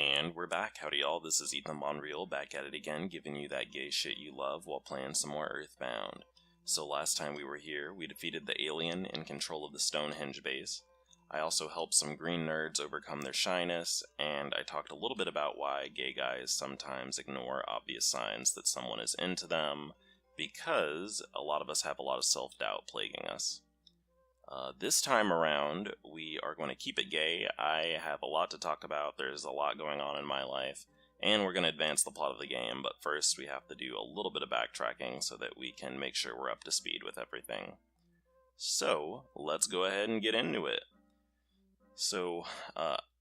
And we're back. Howdy y'all, this is Ethan Bonreal, back at it again, giving you that gay shit you love while playing some more Earthbound. So last time we were here, we defeated the alien in control of the Stonehenge base. I also helped some green nerds overcome their shyness, and I talked a little bit about why gay guys sometimes ignore obvious signs that someone is into them, because a lot of us have a lot of self-doubt plaguing us. This time around, we are going to keep it gay. I have a lot to talk about, there's a lot going on in my life, and we're going to advance the plot of the game, but first we have to do a little bit of backtracking so that we can make sure we're up to speed with everything. So, let's go ahead and get into it. So,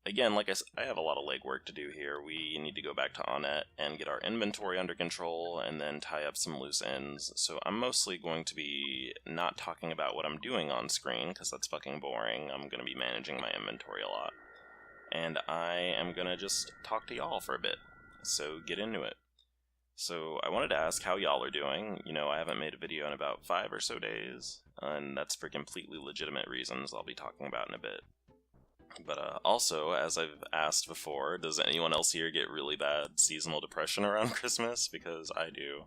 again, like I said, I have a lot of legwork to do here. We need to go back to Onnet and get our inventory under control and then tie up some loose ends. So I'm mostly going to be not talking about what I'm doing on screen, because that's fucking boring. I'm going to be managing my inventory a lot. And I am going to just talk to y'all for a bit. So get into it. So I wanted to ask how y'all are doing. You know, I haven't made a video in about 5 or so days, and that's for completely legitimate reasons I'll be talking about in a bit. But also, as I've asked before, does anyone else here get really bad seasonal depression around Christmas? Because I do.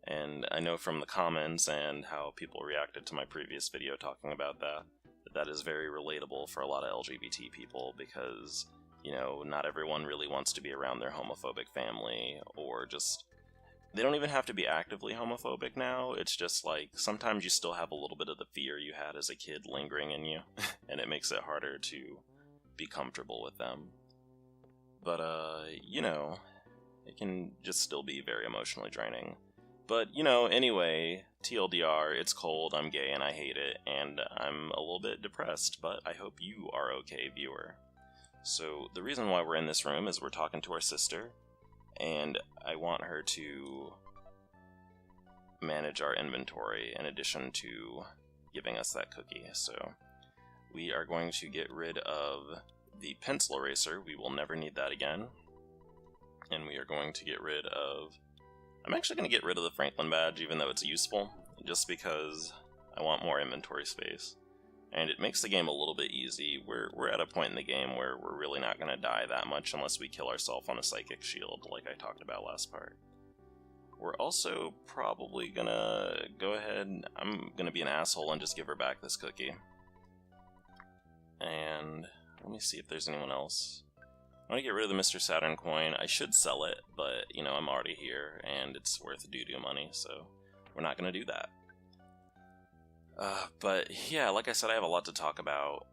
And I know from the comments and how people reacted to my previous video talking about that, that is very relatable for a lot of LGBT people because, you know, not everyone really wants to be around their homophobic family, or just... They don't even have to be actively homophobic now, it's just like, sometimes you still have a little bit of the fear you had as a kid lingering in you, and it makes it harder to be comfortable with them. But, you know, it can just still be very emotionally draining. But, you know, anyway, TLDR, it's cold, I'm gay, and I hate it, and I'm a little bit depressed, but I hope you are okay, viewer. So, the reason why we're in this room is we're talking to our sister, and I want her to manage our inventory in addition to giving us that cookie. So we are going to get rid of the pencil eraser. We will never need that again. And we are going to get rid of... I'm actually going to get rid of the Franklin badge, even though it's useful, just because I want more inventory space. And it makes the game a little bit easy. We're at a point in the game where we're really not going to die that much unless we kill ourselves on a psychic shield, like I talked about last part. We're also probably going to go ahead... I'm going to be an asshole and just give her back this cookie. And let me see if there's anyone else. I want to get rid of the Mr. Saturn coin. I should sell it, but, you know, I'm already here, and it's worth doo-doo money, so we're not going to do that. But yeah, like I said, I have a lot to talk about.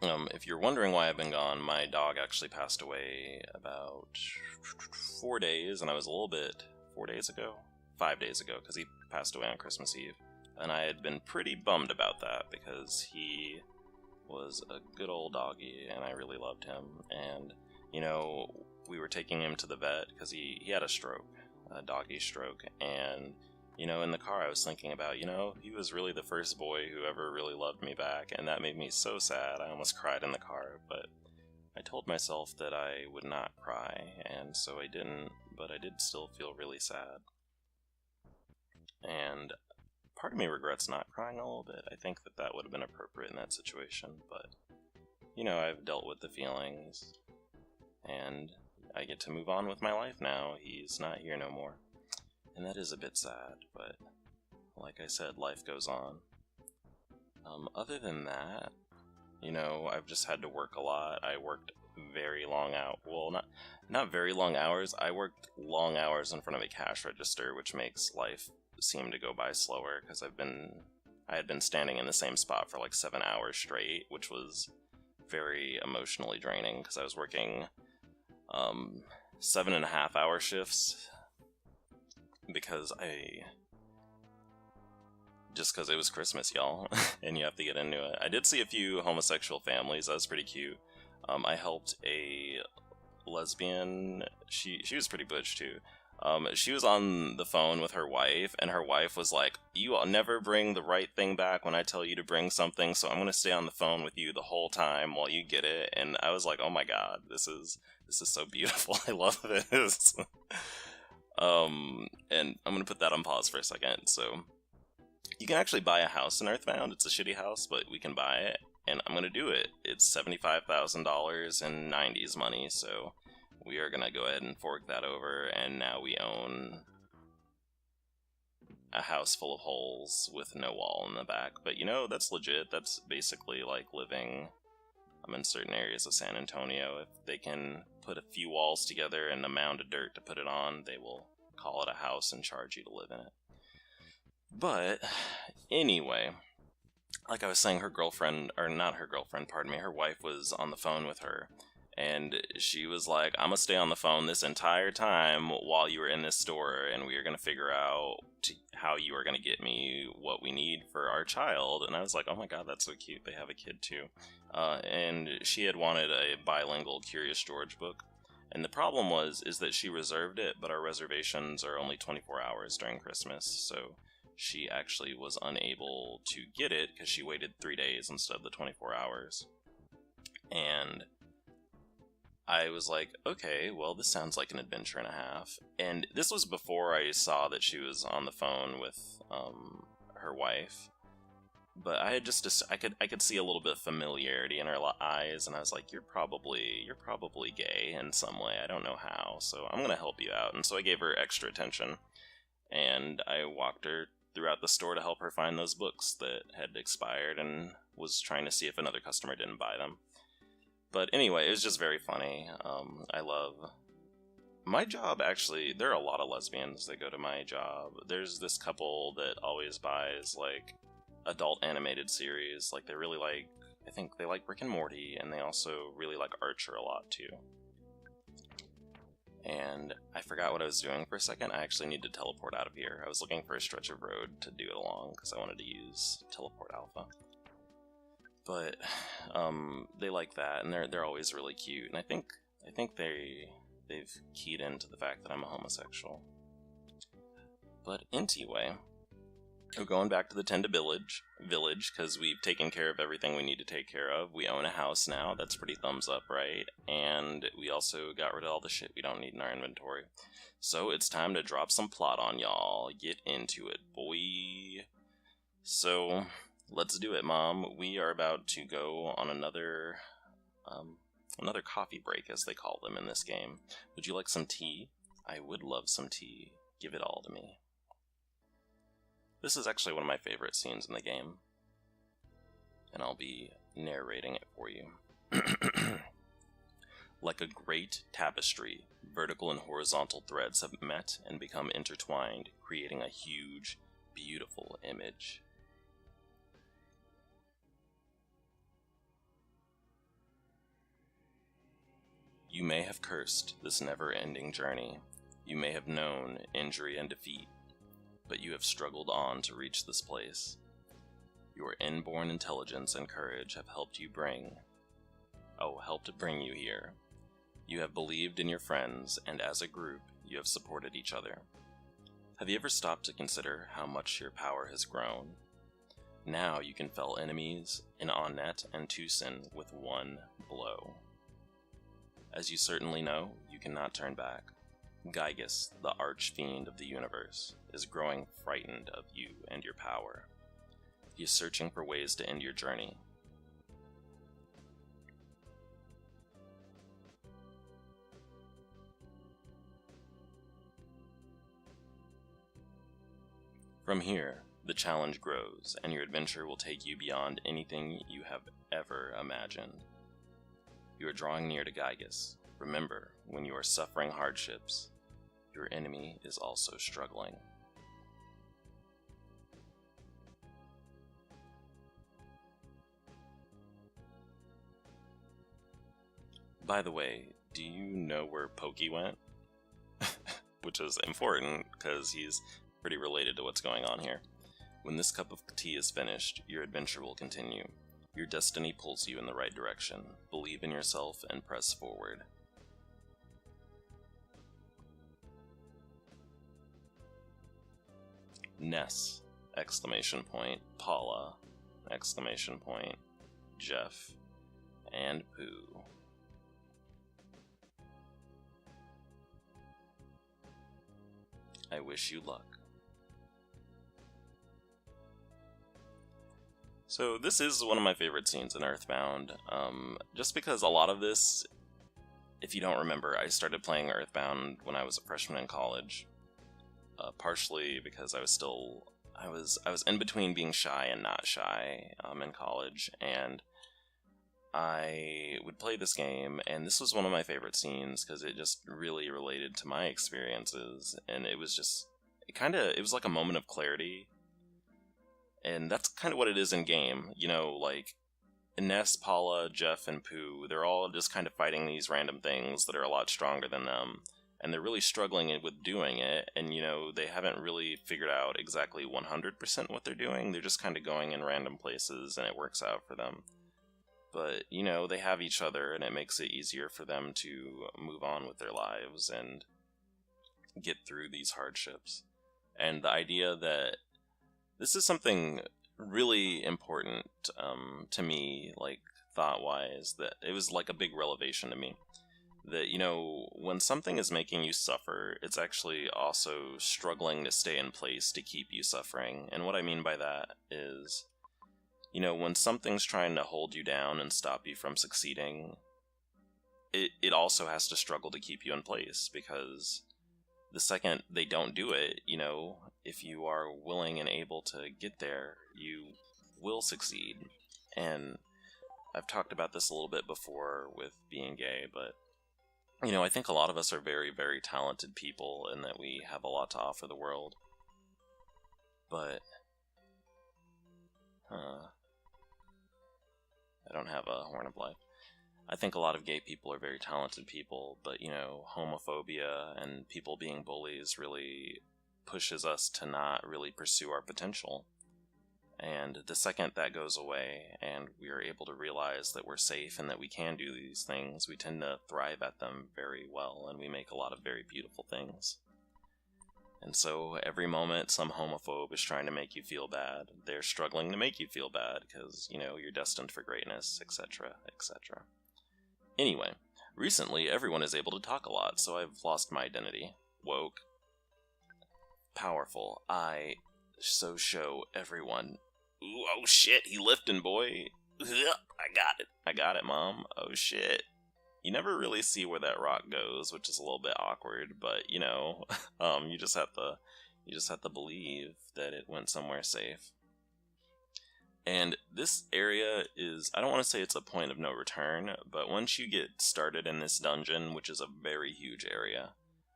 If you're wondering why I've been gone, my dog actually passed away about 4 days, and I was a little bit... 4 days ago? 5 days ago, because he passed away on Christmas Eve. And I had been pretty bummed about that, because he was a good old doggy, and I really loved him. And, you know, we were taking him to the vet, because he had a stroke, a doggy stroke, and... You know, in the car I was thinking about, you know, he was really the first boy who ever really loved me back, and that made me so sad. I almost cried in the car, but I told myself that I would not cry, and so I didn't, but I did still feel really sad. And part of me regrets not crying a little bit. I think that that would have been appropriate in that situation, but, you know, I've dealt with the feelings, and I get to move on with my life now. He's not here no more. And that is a bit sad, but like I said, life goes on. Other than that, you know, I've just had to work a lot. I worked very long hours. Well, not very long hours. I worked long hours in front of a cash register, which makes life seem to go by slower, because I had been standing in the same spot for like 7 hours straight, which was very emotionally draining, because I was working 7.5-hour shifts. Because it was Christmas, y'all, and you have to get into it. I did see a few homosexual families. That was pretty cute. I helped a lesbian. She was pretty butch too. She was on the phone with her wife, and her wife was like, "You never bring the right thing back when I tell you to bring something, so I'm gonna stay on the phone with you the whole time while you get it." And I was like, "Oh my god, this is so beautiful. I love this." And I'm gonna put that on pause for a second. So, you can actually buy a house in Earthbound. It's a shitty house, but we can buy it. and I'm gonna do it. It's $75,000 in 90s money, so we are gonna go ahead and fork that over, and now we own a house full of holes with no wall in the back. But you know, that's legit. That's basically like living in certain areas of San Antonio. If they can put a few walls together and a mound of dirt to put it on, they will call it a house and charge you to live in it. But anyway, like I was saying, her girlfriend, or not her girlfriend, pardon me, her wife was on the phone with her, and she was like, I'm gonna stay on the phone this entire time while you were in this store, and we are gonna figure out how you are gonna get me what we need for our child. And I was like, oh my god, that's so cute. They have a kid too. And she had wanted a bilingual Curious George book. And the problem is that she reserved it, but our reservations are only 24 hours during Christmas, so she actually was unable to get it because she waited 3 days instead of the 24 hours. And I was like, okay, well, this sounds like an adventure and a half. And this was before I saw that she was on the phone with her wife. But I had I could see a little bit of familiarity in her eyes, and I was like, you're probably gay in some way. I don't know how, so I'm gonna help you out. And so I gave her extra attention, and I walked her throughout the store to help her find those books that had expired, and was trying to see if another customer didn't buy them. But anyway, it was just very funny. I love my job. Actually, there are a lot of lesbians that go to my job. There's this couple that always buys like adult animated series. Like they really like, I think they like Rick and Morty, and they also really like Archer a lot too. And I forgot what I was doing for a second. I actually need to teleport out of here. I was looking for a stretch of road to do it along because I wanted to use Teleport Alpha. But they like that, and they're always really cute. And I think they've keyed into the fact that I'm a homosexual. But anyway, we're going back to the Tenda Village because we've taken care of everything we need to take care of. We own a house now. That's pretty thumbs up, right? And we also got rid of all the shit we don't need in our inventory. So it's time to drop some plot on y'all. Get into it, boy. So let's do it, Mom. We are about to go on another coffee break, as they call them in this game. Would you like some tea? I would love some tea. Give it all to me. This is actually one of my favorite scenes in the game, and I'll be narrating it for you. Like a great tapestry, vertical and horizontal threads have met and become intertwined, creating a huge, beautiful image. You may have cursed this never-ending journey. You may have known injury and defeat, but you have struggled on to reach this place. Your inborn intelligence and courage have helped bring you here. You have believed in your friends, and as a group, you have supported each other. Have you ever stopped to consider how much your power has grown? Now you can fell enemies in Onnet and Tucson with one blow. As you certainly know, you cannot turn back. Gygus, the arch-fiend of the universe, is growing frightened of you and your power. He is searching for ways to end your journey. From here, the challenge grows, and your adventure will take you beyond anything you have ever imagined. You are drawing near to Gygus. Remember, when you are suffering hardships, your enemy is also struggling. By the way, do you know where Pokey went? Which is important, because he's pretty related to what's going on here. When this cup of tea is finished, your adventure will continue. Your destiny pulls you in the right direction. Believe in yourself and press forward. Ness! Exclamation point. Paula! Exclamation point. Jeff. And Pooh. I wish you luck. So this is one of my favorite scenes in Earthbound, just because a lot of this, if you don't remember, I started playing Earthbound when I was a freshman in college, partially because I was in between being shy and not shy in college, and I would play this game, and this was one of my favorite scenes because it just really related to my experiences, and it was just, it was like a moment of clarity. And that's kind of what it is in game. You know, like, Ness, Paula, Jeff, and Pooh, they're all just kind of fighting these random things that are a lot stronger than them. And they're really struggling with doing it, and, you know, they haven't really figured out exactly 100% what they're doing. They're just kind of going in random places, and it works out for them. But, you know, they have each other, and it makes it easier for them to move on with their lives and get through these hardships. And the idea that this is something really important to me, like, thought-wise, that it was like a big revelation to me. That, you know, when something is making you suffer, it's actually also struggling to stay in place to keep you suffering. And what I mean by that is, you know, when something's trying to hold you down and stop you from succeeding, it also has to struggle to keep you in place, because the second they don't do it, you know, if you are willing and able to get there, you will succeed. And I've talked about this a little bit before with being gay, but, you know, I think a lot of us are very, very talented people and that we have a lot to offer the world. But, I don't have a horn of life. I think a lot of gay people are very talented people, but, you know, homophobia and people being bullies really pushes us to not really pursue our potential. And the second that goes away and we are able to realize that we're safe and that we can do these things, we tend to thrive at them very well, and we make a lot of very beautiful things. And so every moment some homophobe is trying to make you feel bad, they're struggling to make you feel bad because, you know, you're destined for greatness, etc., etc. Anyway, recently everyone is able to talk a lot, so I've lost my identity. Woke. Powerful. I so show everyone. Ooh, oh shit, he lifting, boy. I got it, Mom. Oh shit. You never really see where that rock goes, which is a little bit awkward, but, you know, you just have to believe that it went somewhere safe. And this area is, I don't want to say it's a point of no return, but once you get started in this dungeon, which is a very huge area,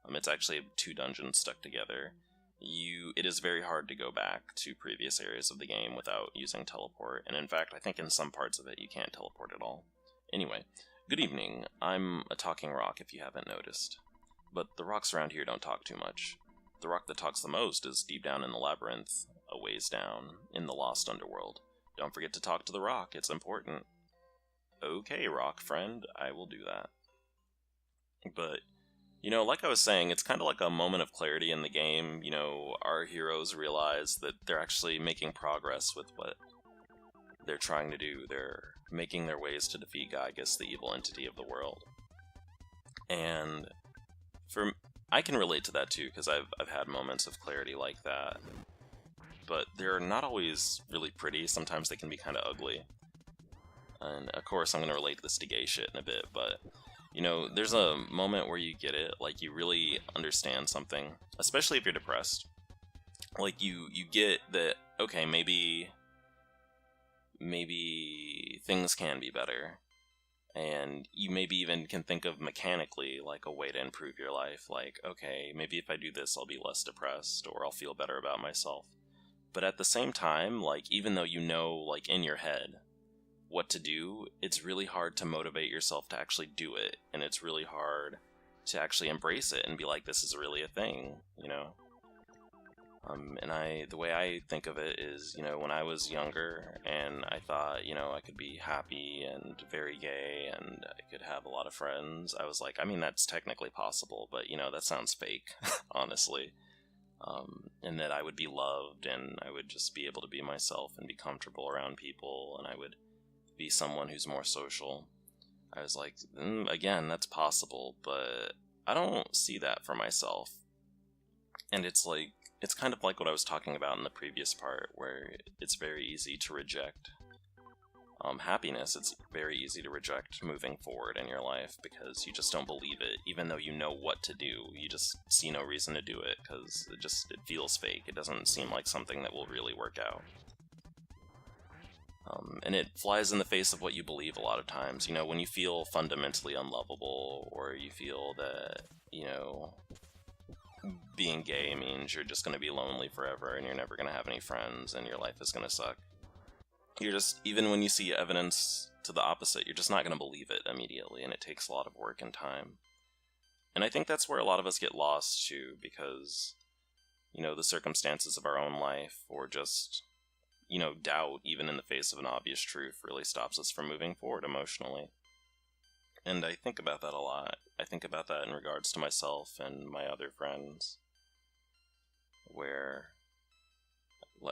it's actually 2 dungeons stuck together, it is very hard to go back to previous areas of the game without using teleport, and in fact, I think in some parts of it you can't teleport at all. Anyway, good evening. I'm a talking rock if you haven't noticed. But the rocks around here don't talk too much. The rock that talks the most is deep down in the labyrinth, a ways down, in the Lost Underworld. Don't forget to talk to the rock, it's important. Okay, rock friend, I will do that. But, you know, like I was saying, it's kind of like a moment of clarity in the game. You know, our heroes realize that they're actually making progress with what they're trying to do. They're making their ways to defeat Gygus, the evil entity of the world. And I can relate to that too, because I've had moments of clarity like that. But they're not always really pretty. Sometimes they can be kind of ugly. And of course, I'm going to relate this to gay shit in a bit, but, you know, there's a moment where you get it, like, you really understand something, especially if you're depressed. Like, you get that, okay, maybe things can be better. And you maybe even can think of mechanically, like, a way to improve your life. Like, okay, maybe if I do this, I'll be less depressed, or I'll feel better about myself. But at the same time, like, even though you know, like, in your head what to do, it's really hard to motivate yourself to actually do it. And it's really hard to actually embrace it and be like, this is really a thing, you know? And the way I think of it is, you know, when I was younger and I thought, you know, I could be happy and very gay and I could have a lot of friends, I was like, I mean, that's technically possible, but, you know, that sounds fake, honestly. And that I would be loved and I would just be able to be myself and be comfortable around people and I would be someone who's more social. I was like, again, that's possible, but I don't see that for myself. And it's like, it's kind of like what I was talking about in the previous part, where it's very easy to reject happiness, it's very easy to reject moving forward in your life because you just don't believe it, even though you know what to do. You just see no reason to do it because it feels fake. It doesn't seem like something that will really work out. And it flies in the face of what you believe a lot of times. You know, when you feel fundamentally unlovable, or you feel that, you know, being gay means you're just going to be lonely forever and you're never going to have any friends and your life is going to suck. You're just, even when you see evidence to the opposite, you're just not going to believe it immediately, and it takes a lot of work and time. And I think that's where a lot of us get lost too, because, you know, the circumstances of our own life, or just, you know, doubt, even in the face of an obvious truth, really stops us from moving forward emotionally. And I think about that a lot. I think about that in regards to myself and my other friends, where,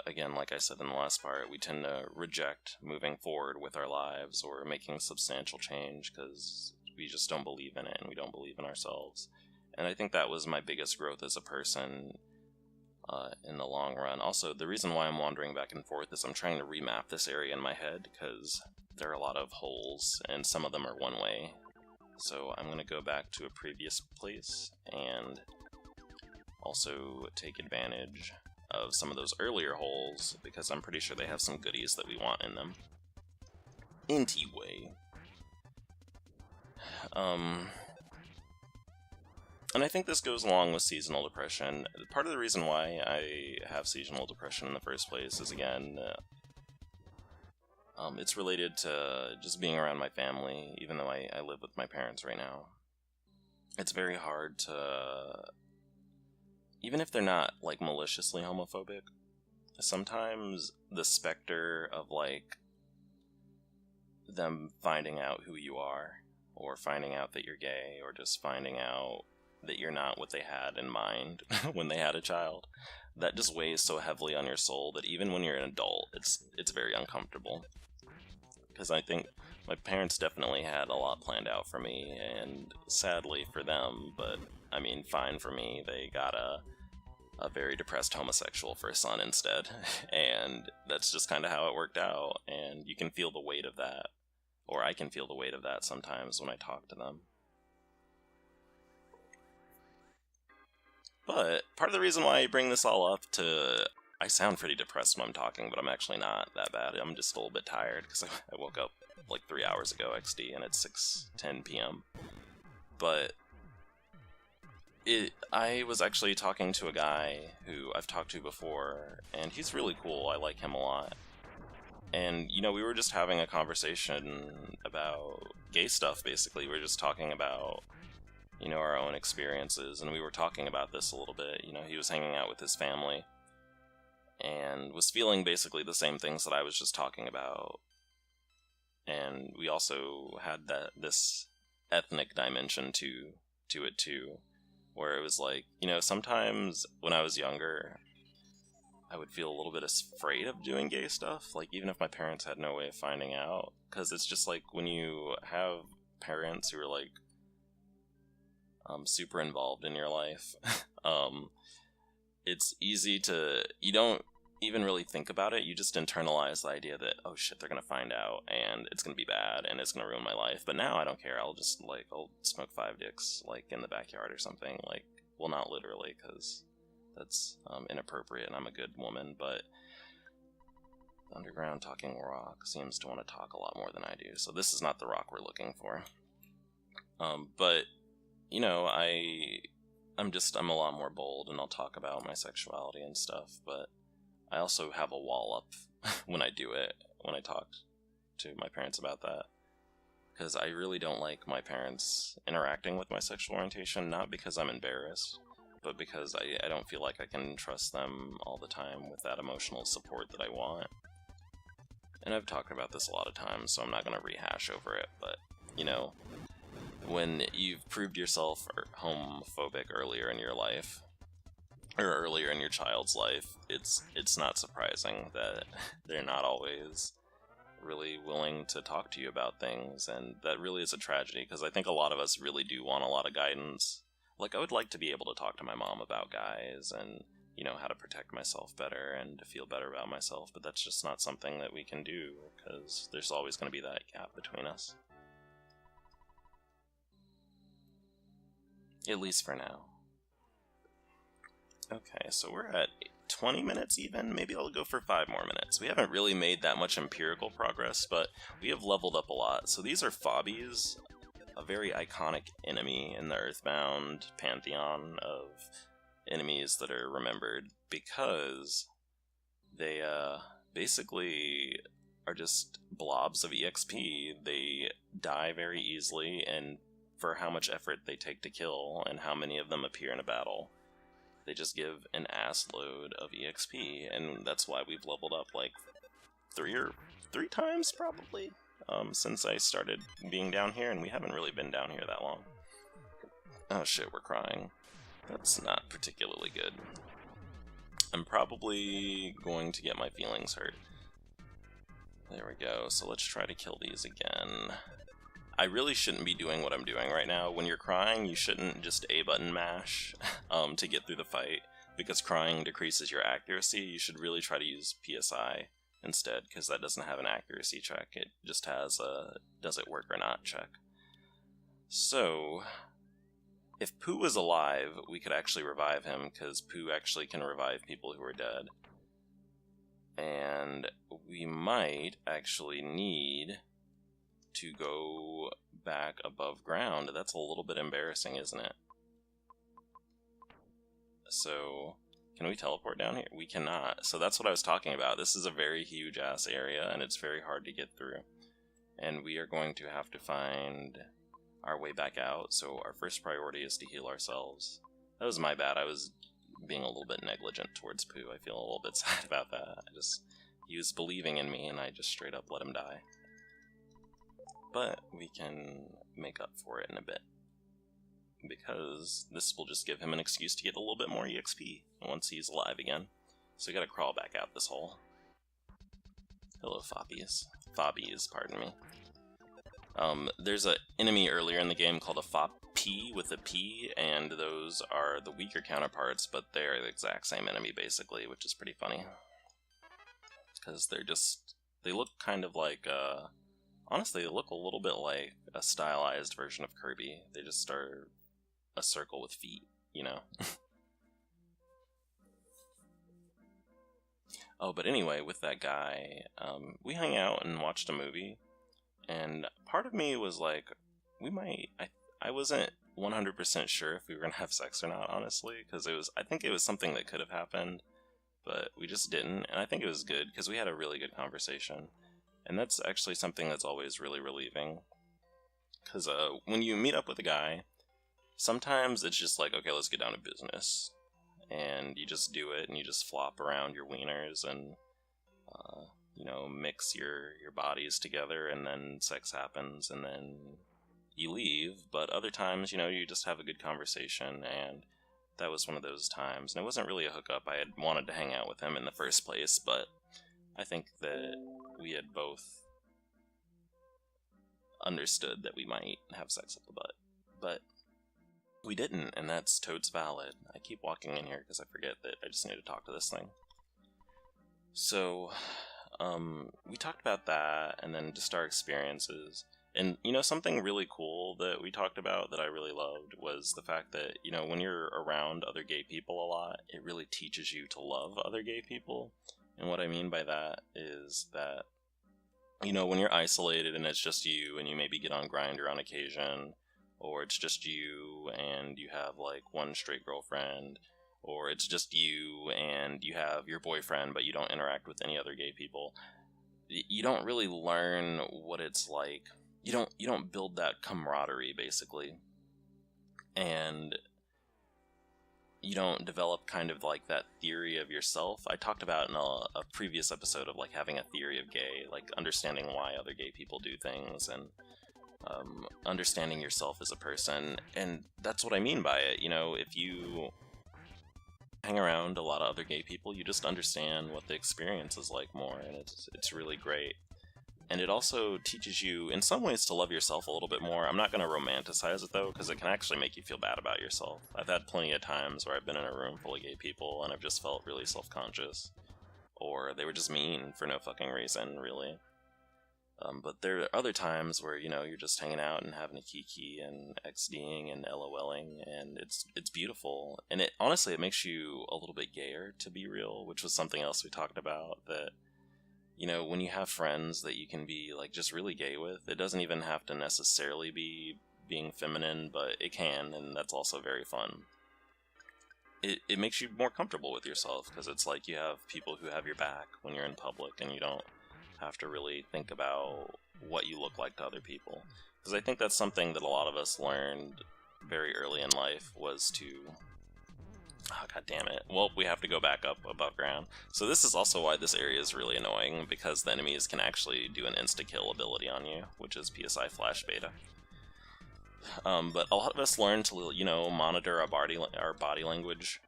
again, like I said in the last part, we tend to reject moving forward with our lives or making substantial change because we just don't believe in it and we don't believe in ourselves. And I think that was my biggest growth as a person in the long run. Also, the reason why I'm wandering back and forth is I'm trying to remap this area in my head because there are a lot of holes and some of them are one way. So I'm going to go back to a previous place and also take advantage of some of those earlier holes, because I'm pretty sure they have some goodies that we want in them. Anyway. And I think this goes along with seasonal depression. Part of the reason why I have seasonal depression in the first place is, again, it's related to just being around my family, even though I live with my parents right now. It's very hard to, even if they're not, like, maliciously homophobic, sometimes the specter of, like, them finding out who you are, or finding out that you're gay, or just finding out that you're not what they had in mind when they had a child, that just weighs so heavily on your soul that even when you're an adult, it's very uncomfortable. Because I think my parents definitely had a lot planned out for me, and sadly for them, but I mean, fine for me, they got a very depressed homosexual for a son instead, and that's just kind of how it worked out, and you can feel the weight of that, or I can feel the weight of that sometimes when I talk to them. But part of the reason why I bring this all up I sound pretty depressed when I'm talking, but I'm actually not that bad. I'm just a little bit tired, because I woke up like 3 hours ago XD, and it's 6:10 p.m. But I was actually talking to a guy who I've talked to before, and he's really cool. I like him a lot. And, you know, we were just having a conversation about gay stuff, basically. We were just talking about, you know, our own experiences, and we were talking about this a little bit. You know, he was hanging out with his family, and was feeling basically the same things that I was just talking about. And we also had this ethnic dimension to it too, where it was like, you know, sometimes when I was younger, I would feel a little bit afraid of doing gay stuff, like even if my parents had no way of finding out, because it's just like when you have parents who are like super involved in your life, it's easy to, you don't even really think about it, you just internalize the idea that, oh shit, they're gonna find out, and it's gonna be bad, and it's gonna ruin my life. But now I don't care, I'll smoke 5 dicks, like, in the backyard or something, like, well, not literally, because that's inappropriate, and I'm a good woman, but the Underground Talking Rock seems to want to talk a lot more than I do, so this is not the rock we're looking for. But, you know, I'm a lot more bold, and I'll talk about my sexuality and stuff, but I also have a wall up when I do it, when I talk to my parents about that. Because I really don't like my parents interacting with my sexual orientation, not because I'm embarrassed, but because I don't feel like I can trust them all the time with that emotional support that I want. And I've talked about this a lot of times, so I'm not going to rehash over it, but, you know, when you've proved yourself homophobic earlier in your life, or earlier in your child's life, it's not surprising that they're not always really willing to talk to you about things, and that really is a tragedy, because I think a lot of us really do want a lot of guidance. Like, I would like to be able to talk to my mom about guys, and you know, how to protect myself better and to feel better about myself, but that's just not something that we can do, because there's always going to be that gap between us. At least for now. Okay, so we're at 20 minutes even. Maybe I'll go for 5 more minutes. We haven't really made that much empirical progress, but we have leveled up a lot. So these are Fobbies, a very iconic enemy in the Earthbound pantheon of enemies that are remembered, because they basically are just blobs of EXP. They die very easily, and for how much effort they take to kill and how many of them appear in a battle, they just give an ass load of EXP, and that's why we've leveled up like three times probably since I started being down here, and we haven't really been down here that long. Oh shit, we're crying. That's not particularly good. I'm probably going to get my feelings hurt. There we go, so let's try to kill these again. I really shouldn't be doing what I'm doing right now. When you're crying, you shouldn't just A-button mash to get through the fight, because crying decreases your accuracy. You should really try to use PSI instead, because that doesn't have an accuracy check. It just has a does it work or not check. So, if Pooh was alive, we could actually revive him, because Pooh actually can revive people who are dead. And we might actually need to go back above ground. That's a little bit embarrassing, isn't it? So, can we teleport down here? We cannot. So that's what I was talking about. This is a very huge ass area, and it's very hard to get through. And we are going to have to find our way back out, so our first priority is to heal ourselves. That was my bad. I was being a little bit negligent towards Pooh. I feel a little bit sad about that. He was believing in me, and I just straight up let him die. But we can make up for it in a bit, because this will just give him an excuse to get a little bit more EXP once he's alive again. So we gotta crawl back out this hole. Hello, Fobbies. Fobbies, pardon me. There's an enemy earlier in the game called a Fop-P with a P, and those are the weaker counterparts, but they're the exact same enemy basically, which is pretty funny. Because they look kind of like, honestly, they look a little bit like a stylized version of Kirby. They just are a circle with feet, you know? Oh, but anyway, with that guy, we hung out and watched a movie, and part of me was like, I wasn't 100% sure if we were gonna have sex or not, honestly, because I think it was something that could have happened, but we just didn't, and I think it was good, because we had a really good conversation. And that's actually something that's always really relieving. Because when you meet up with a guy, sometimes it's just like, okay, let's get down to business. And you just do it, and you just flop around your wieners and, you know, mix your bodies together, and then sex happens, and then you leave. But other times, you know, you just have a good conversation, and that was one of those times. And it wasn't really a hookup. I had wanted to hang out with him in the first place, but I think that we had both understood that we might have sex up the butt, but we didn't, and that's totes valid. I keep walking in here because I forget that I just need to talk to this thing. So, we talked about that, and then just our experiences. And, you know, something really cool that we talked about that I really loved was the fact that, you know, when you're around other gay people a lot, it really teaches you to love other gay people. And what I mean by that is that, you know, when you're isolated and it's just you, and you maybe get on Grindr on occasion, or it's just you and you have like one straight girlfriend, or it's just you and you have your boyfriend but you don't interact with any other gay people, you don't really learn what it's like. You don't build that camaraderie, basically. And you don't develop kind of like that theory of yourself. I talked about in a previous episode of like having a theory of gay, like understanding why other gay people do things, and understanding yourself as a person. And that's what I mean by it. You know, if you hang around a lot of other gay people, you just understand what the experience is like more, and it's really great. And it also teaches you, in some ways, to love yourself a little bit more. I'm not going to romanticize it, though, because it can actually make you feel bad about yourself. I've had plenty of times where I've been in a room full of gay people, and I've just felt really self-conscious. Or they were just mean for no fucking reason, really. But there are other times where, you're just hanging out and having a kiki and XDing and LOLing, and it's beautiful. And honestly, it makes you a little bit gayer, to be real, which was something else we talked about, that, when you have friends that you can be, like, just really gay with, it doesn't even have to necessarily be being feminine, but it can, and that's also very fun. It makes you more comfortable with yourself, because it's like you have people who have your back when you're in public, and you don't have to really think about what you look like to other people. Because I think that's something that a lot of us learned very early in life, was to... Oh, god damn it. Well, we have to go back up above ground. So this is also why this area is really annoying, because the enemies can actually do an insta-kill ability on you, which is PSI Flash Beta. But a lot of us learn to, monitor our body language,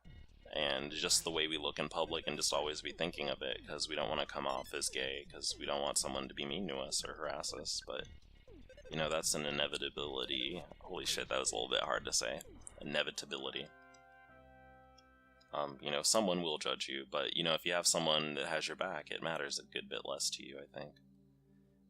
and just the way we look in public, and just always be thinking of it, because we don't want to come off as gay, because we don't want someone to be mean to us or harass us, but, that's an inevitability. Holy shit, that was a little bit hard to say. Inevitability. Someone will judge you, but, if you have someone that has your back, it matters a good bit less to you, I think.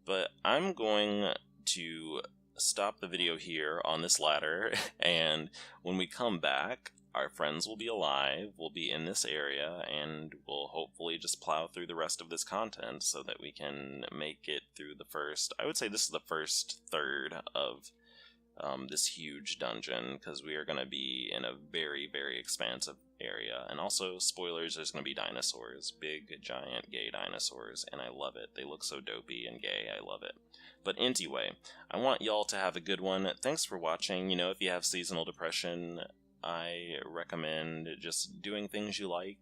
But I'm going to stop the video here on this ladder, and when we come back, our friends will be alive, we'll be in this area, and we'll hopefully just plow through the rest of this content so that we can make it through the first... I would say this is the first third of this huge dungeon, because we are going to be in a very, very expansive area. And also, spoilers, there's going to be dinosaurs. Big, giant, gay dinosaurs, and I love it. They look so dopey and gay, I love it. But anyway, I want y'all to have a good one. Thanks for watching. If you have seasonal depression, I recommend just doing things you like.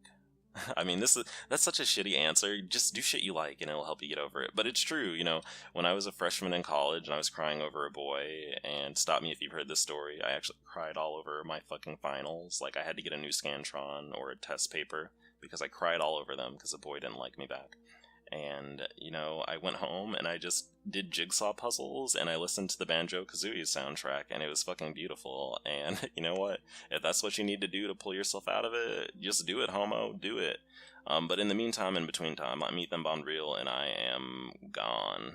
I mean, that's such a shitty answer. Just do shit you like and it'll help you get over it. But it's true, when I was a freshman in college and I was crying over a boy, and stop me if you've heard this story, I actually cried all over my fucking finals. Like, I had to get a new Scantron or a test paper because I cried all over them because a boy didn't like me back. And, I went home and I just did jigsaw puzzles and I listened to the Banjo-Kazooie soundtrack, and it was fucking beautiful. And you know what? If that's what you need to do to pull yourself out of it, just do it, homo. Do it. But in the meantime, in between time, I'm Ethan Bonreal, and I am gone.